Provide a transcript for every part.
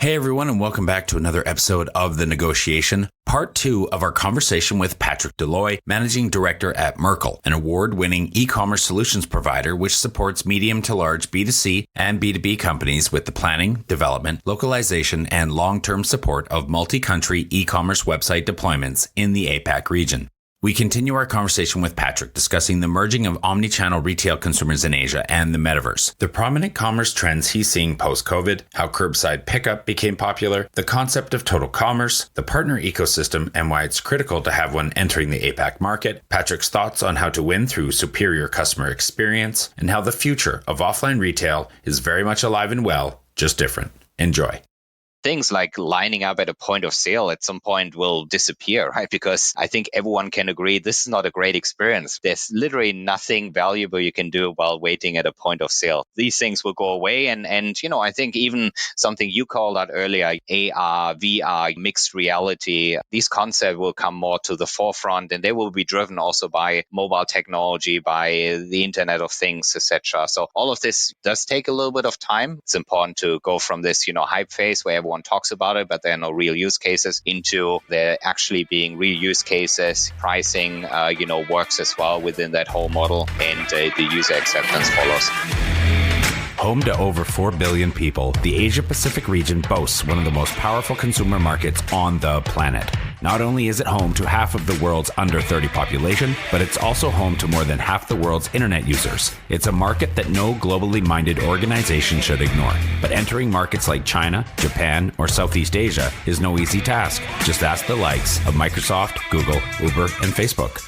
Hey everyone, and welcome back to another episode of The Negotiation, part 2 of our conversation with Patrick Deloy, Managing Director at Merkle, an award-winning e-commerce solutions provider which supports medium to large B2C and B2B companies with the planning, development, localization, and long-term support of multi-country e-commerce website deployments in the APAC region. We continue our conversation with Patrick discussing the merging of omni-channel retail consumers in Asia and the metaverse, the prominent commerce trends he's seeing post-COVID, how Curbside Pickup became popular, the concept of total commerce, the partner ecosystem, and why it's critical to have one entering the APAC market, Patrick's thoughts on how to win through superior customer experience, and how the future of offline retail is very much alive and well, just different. Enjoy. Things like lining up at a point of sale at some point will disappear, right? Because I think everyone can agree this is not a great experience. There's literally nothing valuable you can do while waiting at a point of sale. These things will go away. And I think even something you called out earlier, AR, VR, mixed reality, these concepts will come more to the forefront, and they will be driven also by mobile technology, by the Internet of Things, etc. So all of this does take a little bit of time. It's important to go from this, hype phase where everyone talks about it, but there are no real use cases, into there actually being real use cases. Pricing, works as well within that whole model, and the user acceptance follows. Home to over 4 billion people, the Asia-Pacific region boasts one of the most powerful consumer markets on the planet. Not only is it home to half of the world's under 30 population, but it's also home to more than half the world's internet users. It's a market that no globally minded organization should ignore. But entering markets like China, Japan, or Southeast Asia is no easy task. Just ask the likes of Microsoft, Google, Uber, and Facebook.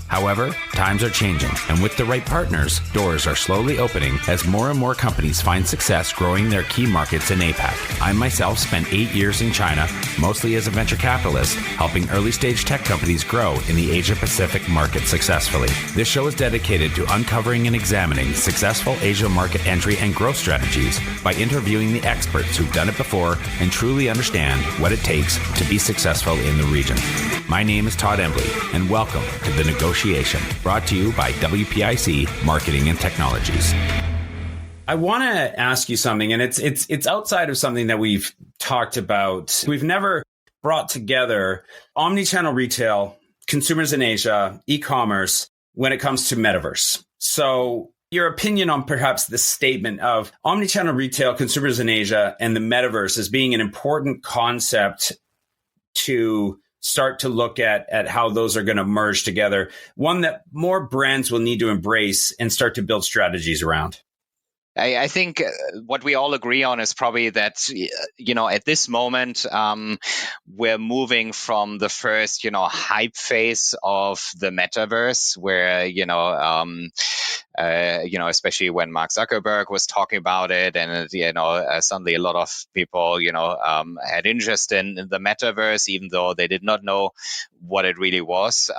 However, times are changing, and with the right partners, doors are slowly opening as more and more companies find success growing their key markets in APAC. I myself spent 8 years in China, mostly as a venture capitalist, helping early-stage tech companies grow in the Asia-Pacific market successfully. This show is dedicated to uncovering and examining successful Asia market entry and growth strategies by interviewing the experts who've done it before and truly understand what it takes to be successful in the region. My name is Todd Embley, and welcome to The Negotiation, brought to you by WPIC Marketing and Technologies. I want to ask you something, and it's outside of something that we've talked about. We've never brought together omni-channel retail, consumers in Asia, e-commerce, when it comes to metaverse. So your opinion on perhaps the statement of omni-channel retail, consumers in Asia, and the metaverse as being an important concept to start to look at how those are going to merge together, one that more brands will need to embrace and start to build strategies around. I think what we all agree on is probably that, at this moment, we're moving from the first, hype phase of the metaverse where, especially when Mark Zuckerberg was talking about it, and suddenly a lot of people, had interest in the metaverse, even though they did not know what it really was.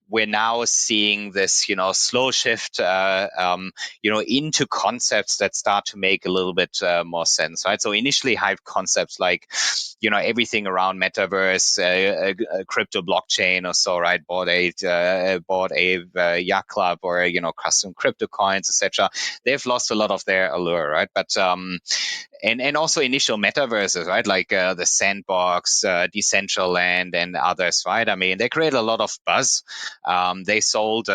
We're now seeing this, slow shift, into concepts that start to make a little bit more sense, right? So initially, hype concepts like, everything around metaverse, crypto blockchain or so, right? Bought a yacht club or custom crypto coins, etc. They've lost a lot of their allure, right? But and also initial metaverses, right? Like the Sandbox, Decentraland, and others, right? I mean, they created a lot of buzz. They sold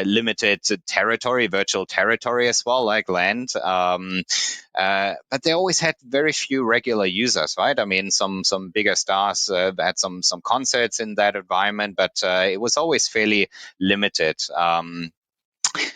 limited territory, virtual territory as well, like land. But they always had very few regular users, right? I mean, some bigger stars had some concerts in that environment, but it was always fairly limited.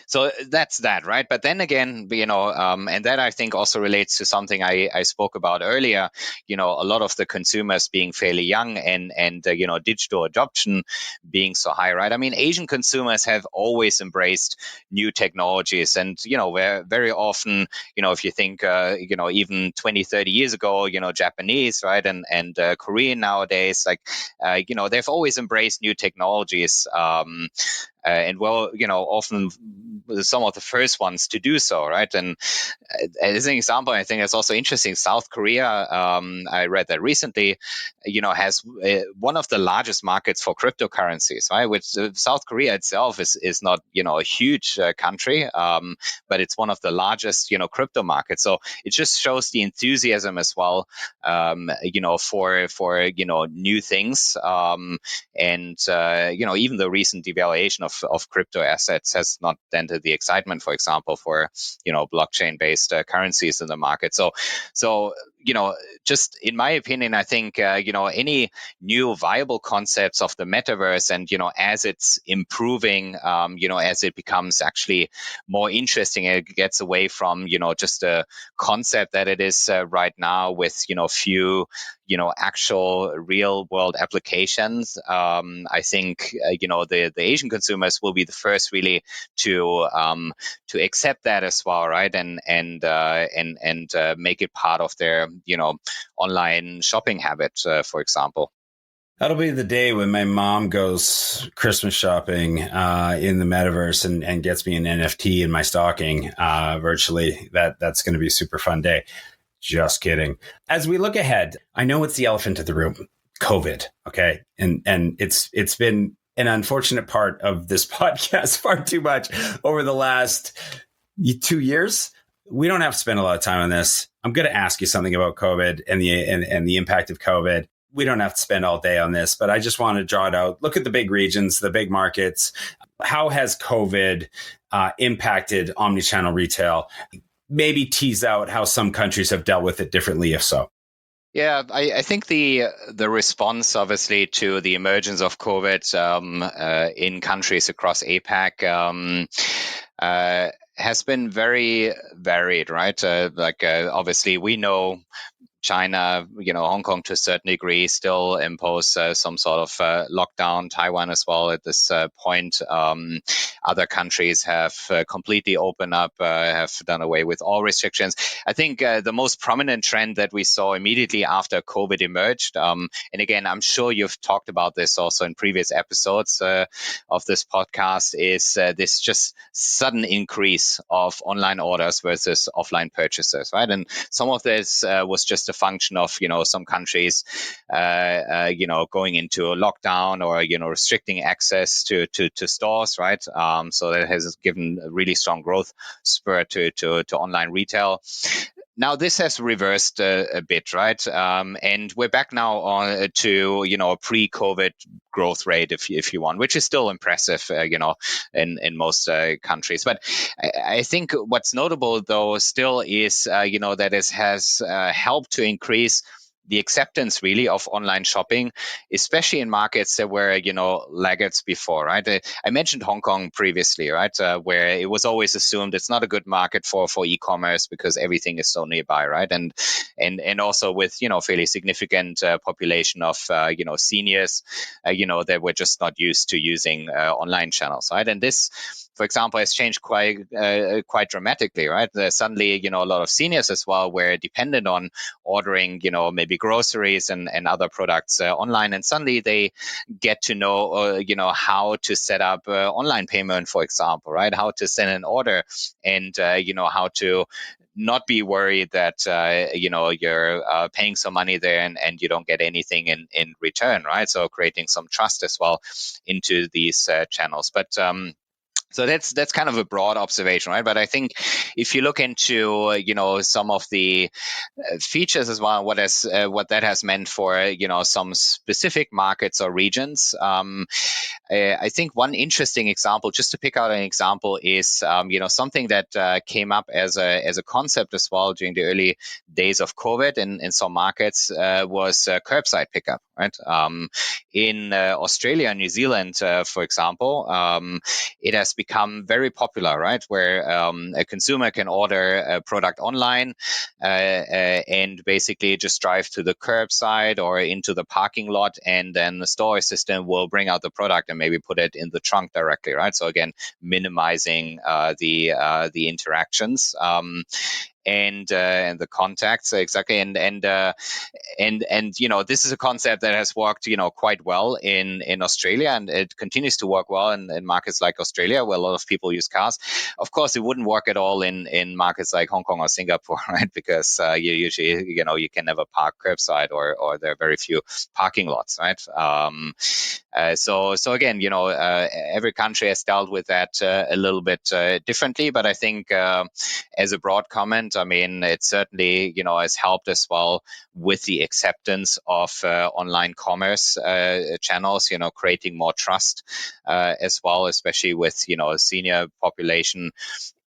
So that's that, right? But then again, and that I think also relates to something I spoke about earlier, a lot of the consumers being fairly young and digital adoption being so high, right? I mean, Asian consumers have always embraced new technologies, and, where very often, if you think, even 20, 30 years ago, Japanese, right? And Korean nowadays, like, they've always embraced new technologies. and well, often some of the first ones to do so, right? And as an example, I think it's also interesting. South Korea, I read that recently, has one of the largest markets for cryptocurrencies, right? Which South Korea itself is not, a huge country, but it's one of the largest, crypto markets. So it just shows the enthusiasm as well, for new things, and even the recent devaluation of crypto assets has not dented the excitement, for example, for blockchain-based currencies in the market. So just in my opinion, I think any new viable concepts of the metaverse, and as it's improving, as it becomes actually more interesting, it gets away from just a concept that it is right now with few actual real world applications. I think the Asian consumers will be the first really to accept that as well, right? And make it part of their online shopping habit, for example. That'll be the day when my mom goes Christmas shopping in the metaverse and gets me an NFT in my stocking virtually. That's going to be a super fun day. Just kidding. As we look ahead, I know it's the elephant in the room, COVID. Okay, and it's been an unfortunate part of this podcast far too much over the last 2 years. We don't have to spend a lot of time on this. I'm going to ask you something about COVID and the impact of COVID. We don't have to spend all day on this, but I just want to draw it out. Look at the big regions, the big markets. How has COVID impacted omnichannel retail? Maybe tease out how some countries have dealt with it differently, if so. Yeah, I think the response, obviously, to the emergence of COVID in countries across APAC has been very varied, right? Obviously, we know China, Hong Kong to a certain degree still impose some sort of lockdown. Taiwan as well at this point. Other countries have completely opened up, have done away with all restrictions. I think the most prominent trend that we saw immediately after COVID emerged, and again, I'm sure you've talked about this also in previous episodes of this podcast, is this just sudden increase of online orders versus offline purchases, right? And some of this was just a function of some countries going into a lockdown or restricting access to stores, right? So that has given a really strong growth spur to online retail. Now this has reversed a bit, right? And we're back now on to a pre-COVID growth rate, if you want, which is still impressive, in most countries. But I think what's notable though still is that it has helped to increase the acceptance really of online shopping, especially in markets that were, laggards before, right? I mentioned Hong Kong previously, right? Where it was always assumed it's not a good market for e-commerce because everything is so nearby, right? And also with, fairly significant population of, seniors, that were just not used to using online channels, right? And this, for example, has changed quite dramatically, right? Suddenly, a lot of seniors as well were dependent on ordering, maybe groceries and other products online, and suddenly they get to know, how to set up online payment, for example, right? How to send an order, and how to not be worried that you're paying some money there and you don't get anything in return, right? So creating some trust as well into these channels, but. So that's kind of a broad observation, right? But I think if you look into some of the features as well, what that has meant for some specific markets or regions, I think one interesting example, just to pick out an example, is something that came up as a concept as well during the early days of COVID in some markets, was curbside pickup, right? In Australia and New Zealand, for example, it has become very popular, right? Where a consumer can order a product online and basically just drive to the curbside or into the parking lot, and then the store assistant will bring out the product and maybe put it in the trunk directly, right? So again, minimizing the interactions. and the contacts exactly, and this is a concept that has worked quite well in Australia, and it continues to work well in markets like Australia, where a lot of people use cars. Of course, it wouldn't work at all in markets like Hong Kong or Singapore, right? Because you usually you can never park curbside, or there are very few parking lots, right? So again, every country has dealt with that a little bit differently, but I think as a broad comment, I mean, it certainly has helped as well with the acceptance of online commerce channels, creating more trust as well, especially with senior population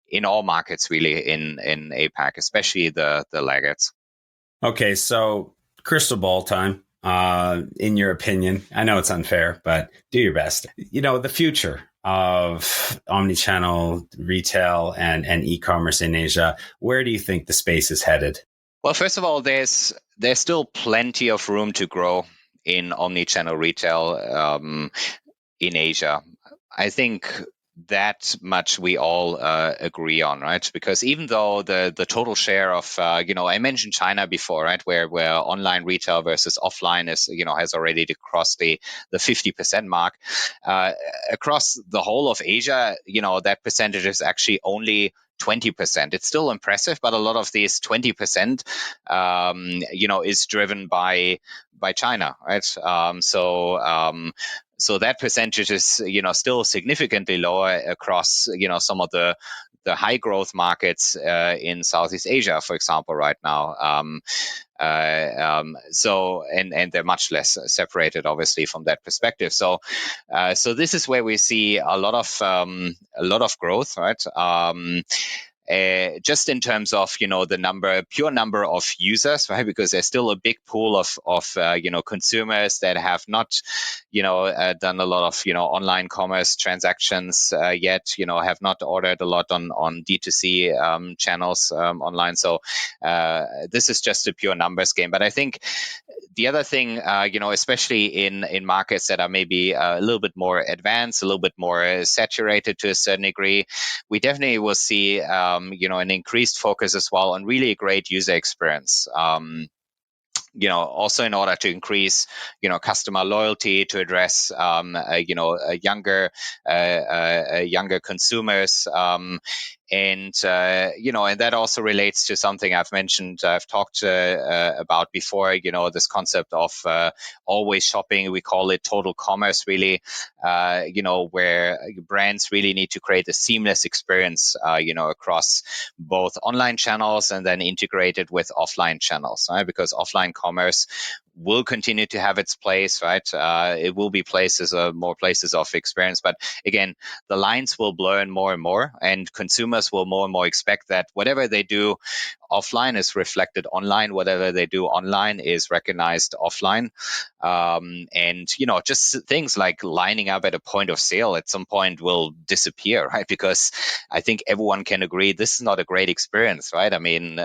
in all markets, really in APAC, especially the laggards. Okay, so crystal ball time. In your opinion, I know it's unfair, but do your best. The future of omnichannel retail and e-commerce in Asia, where do you think the space is headed? Well, first of all, there's still plenty of room to grow in omnichannel retail in Asia. I think that much we all agree on, right? Because even though the total share of I mentioned China before, right, where online retail versus offline is has already crossed the 50% mark, across the whole of Asia, that percentage is actually only 20%. It's still impressive, but a lot of these 20%, is driven by China, right? So that percentage is still significantly lower across some of the high growth markets in Southeast Asia, for example, right now. So they're much less separated, obviously, from that perspective. So this is where we see a lot of growth, right? Just in terms of the pure number of users, right? Because there's still a big pool of consumers that have not done a lot of online commerce transactions yet. Have not ordered a lot on D2C channels online. So this is just a pure numbers game. But I think the other thing, especially in markets that are maybe a little bit more advanced, a little bit more saturated to a certain degree, we definitely will see an increased focus as well on really a great user experience. Also in order to increase, customer loyalty, to address, younger consumers, and that also relates to something I've talked about before. This concept of always shopping. We call it total commerce, really. Where brands really need to create a seamless experience, across both online channels and then integrated with offline channels, right? Because offline commerce will continue to have its place, right? It will be more places of experience. But again, the lines will blur more and more, and consumers will more and more expect that whatever they do offline is reflected online. Whatever they do online is recognized offline. And, just things like lining up at a point of sale at some point will disappear, right? Because I think everyone can agree this is not a great experience, right? I mean,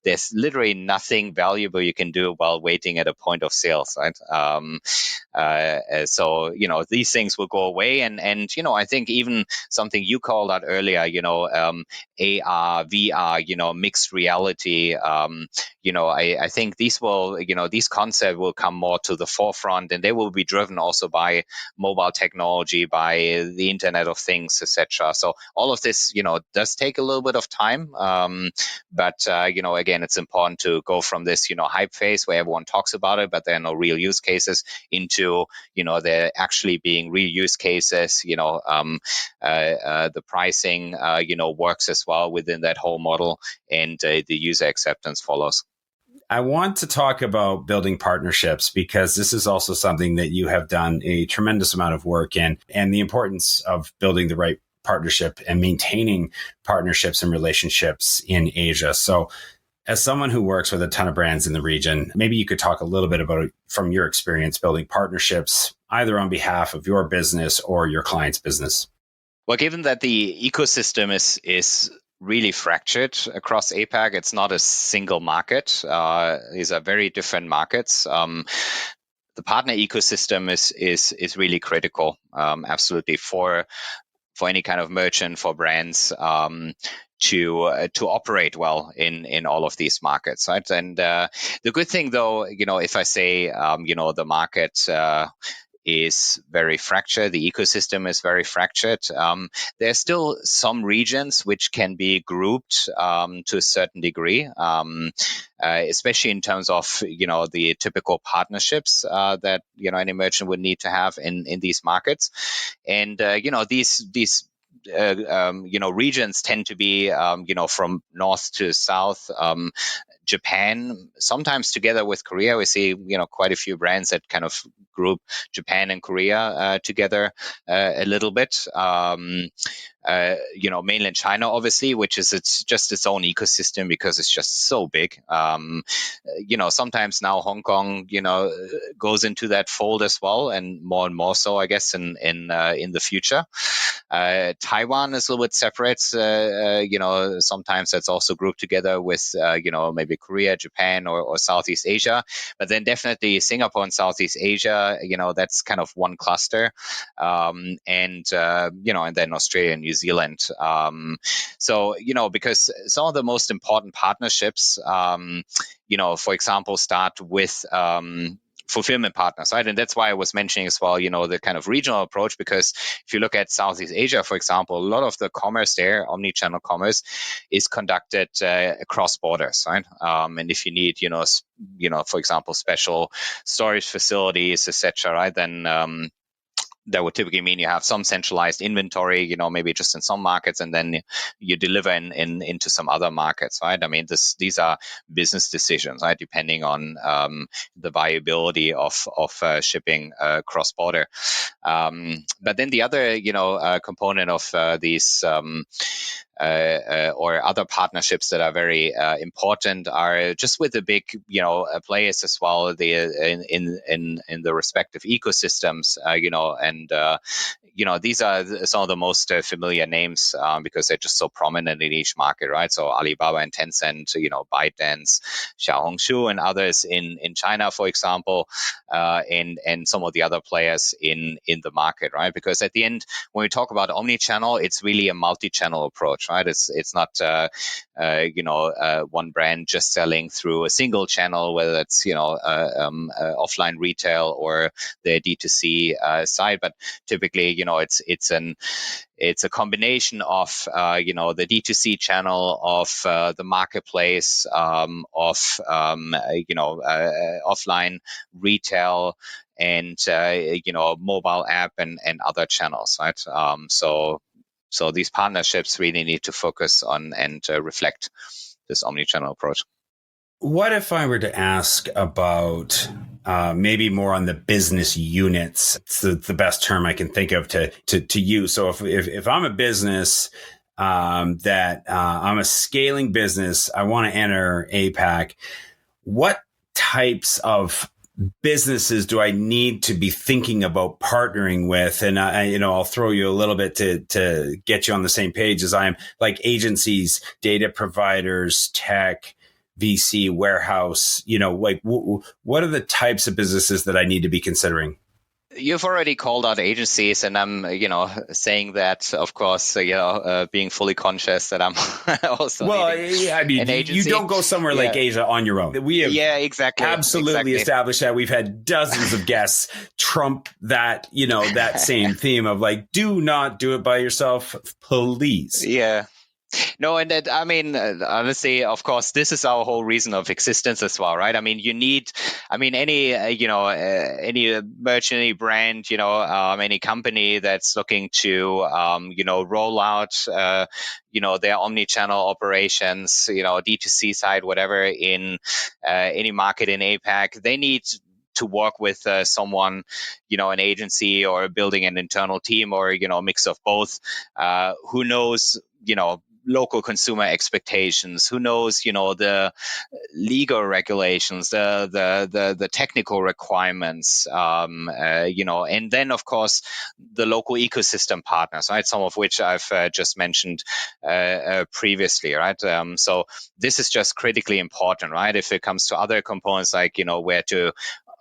there's literally nothing valuable you can do while waiting at a point of sales, right? So, these things will go away. And I think even something you called out earlier, AR, VR, mixed reality, I think these concepts will come more to the forefront, and they will be driven also by mobile technology, by the Internet of Things, etc. So all of this, does take a little bit of time. But again, it's important to go from this, hype phase where everyone talks about it, but there are no real use cases, into, there actually being real use cases. The pricing, works as well within that whole model, and the user acceptance follows. I want to talk about building partnerships, because this is also something that you have done a tremendous amount of work in, and the importance of building the right partnership and maintaining partnerships and relationships in Asia. So as someone who works with a ton of brands in the region, maybe you could talk a little bit about, from your experience, building partnerships, either on behalf of your business or your client's business. Well, given that the ecosystem is really fractured across APAC, it's not a single market. These are very different markets. The partner ecosystem is really critical, absolutely, for any kind of merchant, for brands, to operate well in all of these markets, right? And the good thing, though, if I say the market is very fractured, the ecosystem is very fractured. There's still some regions which can be grouped to a certain degree, especially in terms of the typical partnerships that an emergent would need to have in these markets, and these regions tend to be from north to south. Japan, sometimes together with Korea, we see quite a few brands that kind of group Japan and Korea together a little bit. Mainland China, obviously, which is just its own ecosystem because it's just so big. Sometimes now Hong Kong, goes into that fold as well, and more so, I guess, in the future. Taiwan is a little bit separate. Sometimes that's also grouped together with maybe Korea, Japan, or Southeast Asia. But then definitely Singapore and Southeast Asia, that's kind of one cluster, and then Australia and New Zealand. Because some of the most important partnerships, for example, start with fulfillment partners, right? And that's why I was mentioning as well, the kind of regional approach, because if you look at Southeast Asia, for example, a lot of the commerce there, omni-channel commerce, is conducted across borders, right? And if you need, for example, special storage facilities, etc., right, then that would typically mean you have some centralized inventory, maybe just in some markets, and then you deliver into some other markets, right? I mean, these are business decisions, right? Depending on the viability of shipping cross-border. But then the other, component of these or other partnerships that are very important are just with the big, players as well. In the respective ecosystems, and these are some of the most familiar names because they're just so prominent in each market, right? So Alibaba and Tencent, ByteDance, Xiaohongshu, and others in China, for example, and some of the other players in the market, right? Because at the end, when we talk about omni-channel, it's really a multi-channel approach, right? It's not one brand just selling through a single channel, whether it's offline retail or the D2C side, but typically it's a combination of the D2C channel, of the marketplace, of offline retail, and mobile app and other channels, right? So these partnerships really need to focus on and reflect this omni-channel approach. What if I were to ask about maybe more on the business units? It's the best term I can think of to use. So if I'm a business that I'm a scaling business, I want to enter APAC, what types of businesses do I need to be thinking about partnering with? And I'll throw you a little bit to get you on the same page as I am, like agencies, data providers, tech, VC, warehouse, what are the types of businesses that I need to be considering? You've already called out agencies, and I'm, saying that, of course, being fully conscious that I'm also an agency. You don't go somewhere like Asia on your own. We have absolutely established that. We've had dozens of guests trump that, that same theme of like, do not do it by yourself, please. Yeah. No, and that, I mean, honestly, of course, this is our whole reason of existence as well, right? I mean, you need, any, any merchant, any brand, any company that's looking to, roll out, their omni-channel operations, D2C side, whatever, in any market in APAC, they need to work with someone, an agency, or building an internal team, or, a mix of both, who knows, local consumer expectations, who knows, the legal regulations, the technical requirements, and then, of course, the local ecosystem partners, right? Some of which I've just mentioned previously, right? So this is just critically important, right? If it comes to other components like, where to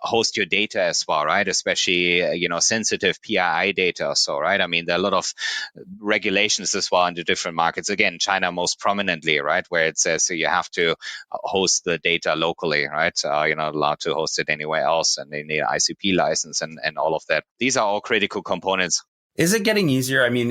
host your data as well, right? Especially, sensitive PII data or so, right? I mean, there are a lot of regulations as well in the different markets. Again, China most prominently, right? Where it says you have to host the data locally, right? You're not allowed to host it anywhere else, and they need an ICP license and all of that. These are all critical components. Is it getting easier? I mean,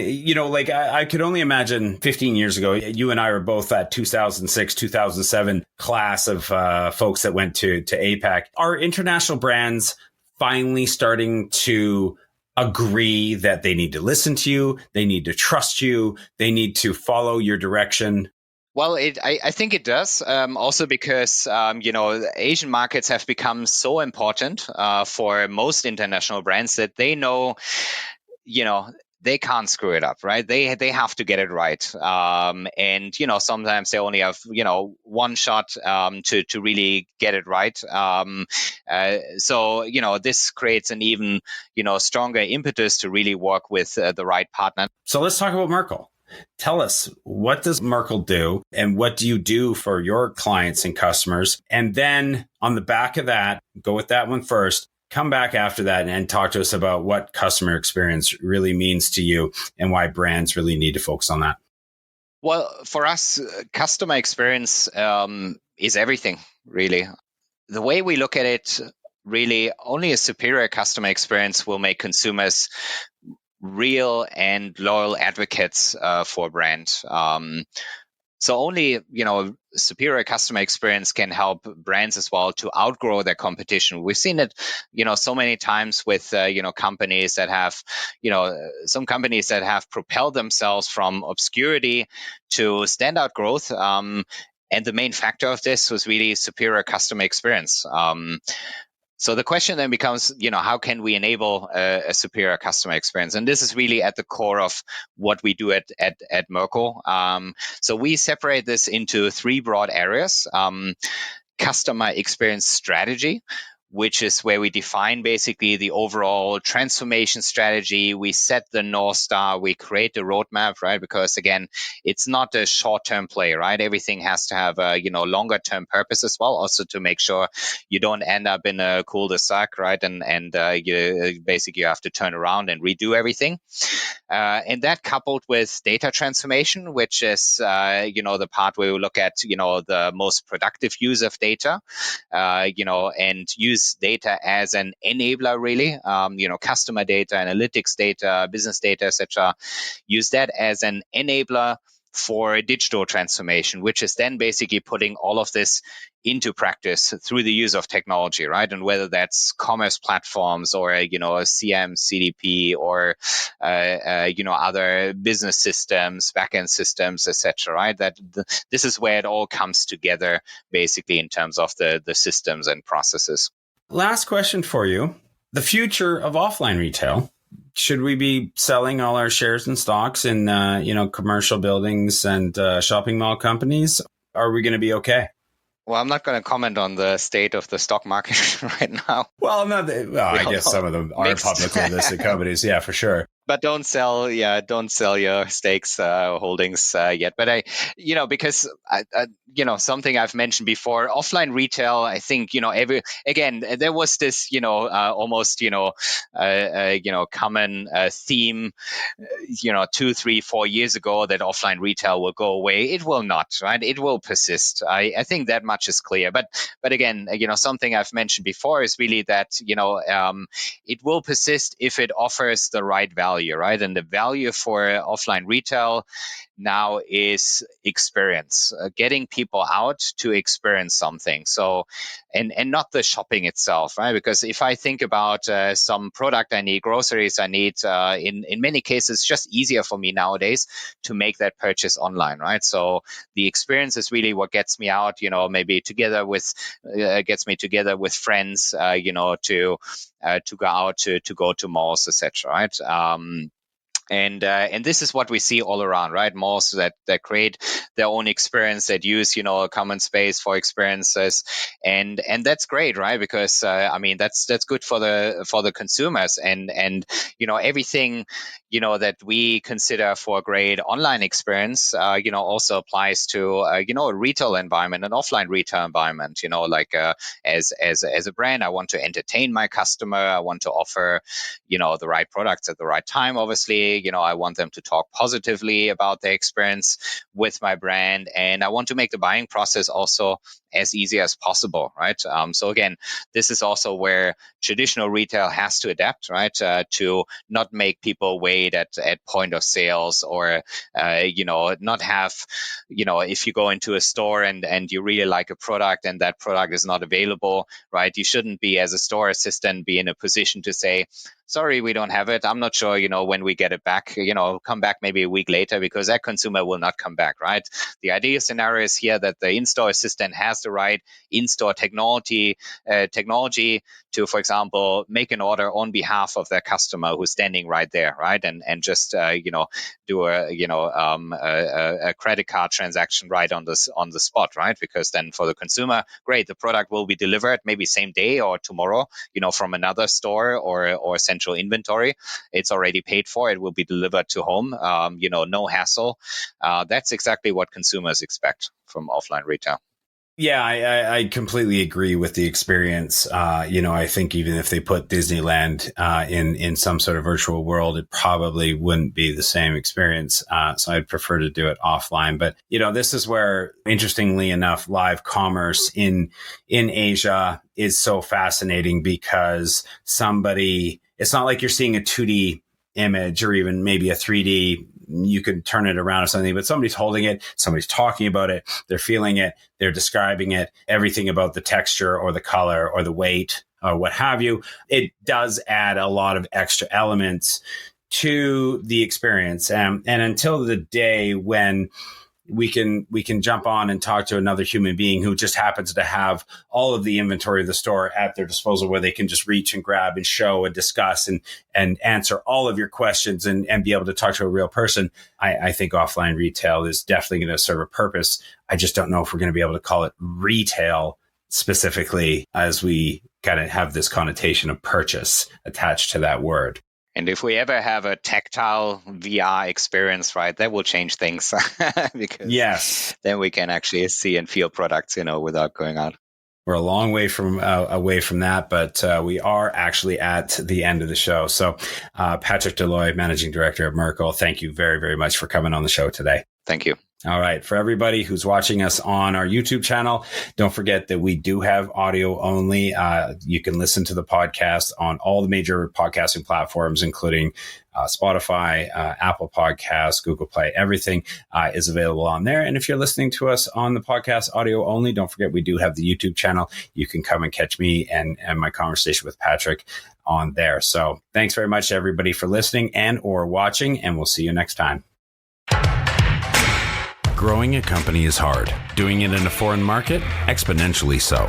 like I could only imagine 15 years ago, you and I were both that 2006, 2007 class of folks that went to APAC. Are international brands finally starting to agree that they need to listen to you, they need to trust you, they need to follow your direction? Well, I think it does. Also because, Asian markets have become so important for most international brands that they know, they can't screw it up, right? They have to get it right. And, sometimes they only have, one shot to really get it right. So, this creates an even, stronger impetus to really work with the right partner. So let's talk about Merkle. Tell us, what does Merkle do and what do you do for your clients and customers? And then on the back of that, go with that one first. Come back after that and talk to us about what customer experience really means to you and why brands really need to focus on that. Well, for us, customer experience is everything, really. The way we look at it, really, only a superior customer experience will make consumers real and loyal advocates for a brand. So only, superior customer experience can help brands as well to outgrow their competition. We've seen it, so many times with, companies that have, some companies that have propelled themselves from obscurity to standout growth. And the main factor of this was really superior customer experience. So the question then becomes, how can we enable a superior customer experience? And this is really at the core of what we do at Merkle. So we separate this into three broad areas. Customer experience strategy, which is where we define basically the overall transformation strategy. We set the North Star, we create the roadmap, right? Because again, it's not a short-term play, right? Everything has to have a, longer-term purpose as well, also to make sure you don't end up in a cul-de-sac, right? And you basically have to turn around and redo everything. And that coupled with data transformation, which is, the part where we look at, the most productive use of data, and use data as an enabler, really, customer data, analytics data, business data, etc. Use that as an enabler for digital transformation, which is then basically putting all of this into practice through the use of technology, right? And whether that's commerce platforms or, a CM, CDP, or, other business systems, backend systems, etc., right? This is where it all comes together, basically, in terms of the systems and processes. Last question for you. The future of offline retail. Should we be selling all our shares and stocks in, commercial buildings and shopping mall companies? Are we going to be okay? Well, I'm not going to comment on the state of the stock market right now. Well, I guess some of them are publicly listed companies. Yeah, for sure. But don't sell your stakes, holdings yet. But because something I've mentioned before, offline retail, I think, there was this, almost, common theme, 2, 3, 4 years ago that offline retail will go away. It will not, right? It will persist. I think that much is clear. But again, something I've mentioned before is really that, it will persist if it offers the right value, right? And the value for offline retail now is experience, getting people out to experience something. So, and not the shopping itself, right? Because if I think about some product I need, groceries I need, in many cases, it's just easier for me nowadays to make that purchase online, right? So the experience is really what gets me out, maybe together with, gets me together with friends, to go out, to go to malls, etc., right? And this is what we see all around, right? Malls that create their own experience, that use a common space for experiences, and that's great, right? Because I mean that's good for the consumers, and everything that we consider for a great online experience also applies to a retail environment, an offline retail environment. Like as a brand, I want to entertain my customer, I want to offer the right products at the right time. Obviously, I want them to talk positively about their experience with my brand, and I want to make the buying process also as easy as possible, right? So again, this is also where traditional retail has to adapt, right? To not make people wait at point of sales, or not have, if you go into a store and you really like a product and that product is not available, right? You shouldn't be, as a store assistant, be in a position to say, sorry, we don't have it. I'm not sure, when we get it back, come back maybe a week later, because that consumer will not come back, right? The ideal scenario is here that the in-store assistant has the right in-store technology to, for example, make an order on behalf of their customer who's standing right there, right? And just, do a credit card transaction right on the spot, right? Because then for the consumer, great, the product will be delivered maybe same day or tomorrow, from another store or central inventory. It's already paid for. It will be delivered to home. No hassle. That's exactly what consumers expect from offline retail. Yeah, I completely agree with the experience. I think even if they put Disneyland in some sort of virtual world, it probably wouldn't be the same experience. So I'd prefer to do it offline. But this is where, interestingly enough, live commerce in Asia is so fascinating, because it's not like you're seeing a 2D image or even maybe a 3D. You can turn it around or something, but somebody's holding it, somebody's talking about it, they're feeling it, they're describing it, everything about the texture or the color or the weight or what have you. It does add a lot of extra elements to the experience. And until the day when we can jump on and talk to another human being who just happens to have all of the inventory of the store at their disposal, where they can just reach and grab and show and discuss and answer all of your questions and be able to talk to a real person. I think offline retail is definitely going to serve a purpose. I just don't know if we're going to be able to call it retail specifically, as we kind of have this connotation of purchase attached to that word. And if we ever have a tactile VR experience, right, that will change things. Because yes, then we can actually see and feel products, without going out. We're a long way from away from that, but we are actually at the end of the show. So Patrick Deloy, Managing Director of Merkle, thank you very, very much for coming on the show today. Thank you. All right. For everybody who's watching us on our YouTube channel, don't forget that we do have audio only. You can listen to the podcast on all the major podcasting platforms, including Spotify, Apple Podcasts, Google Play. Everything is available on there. And if you're listening to us on the podcast audio only, don't forget we do have the YouTube channel. You can come and catch me and my conversation with Patrick on there. So thanks very much to everybody for listening and or watching, and we'll see you next time. Growing a company is hard. Doing it in a foreign market, exponentially so.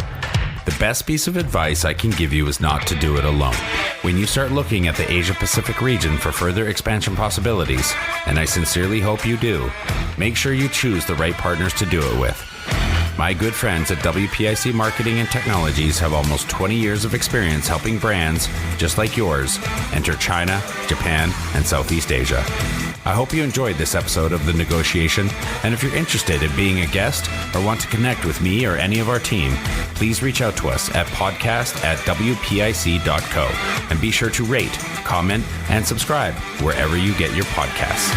The best piece of advice I can give you is not to do it alone. When you start looking at the Asia Pacific region for further expansion possibilities, and I sincerely hope you do, make sure you choose the right partners to do it with. My good friends at WPIC Marketing and Technologies have almost 20 years of experience helping brands, just like yours, enter China, Japan, and Southeast Asia. I hope you enjoyed this episode of The Negotiation, and if you're interested in being a guest or want to connect with me or any of our team, please reach out to us at podcast@wpic.co, and be sure to rate, comment, and subscribe wherever you get your podcasts.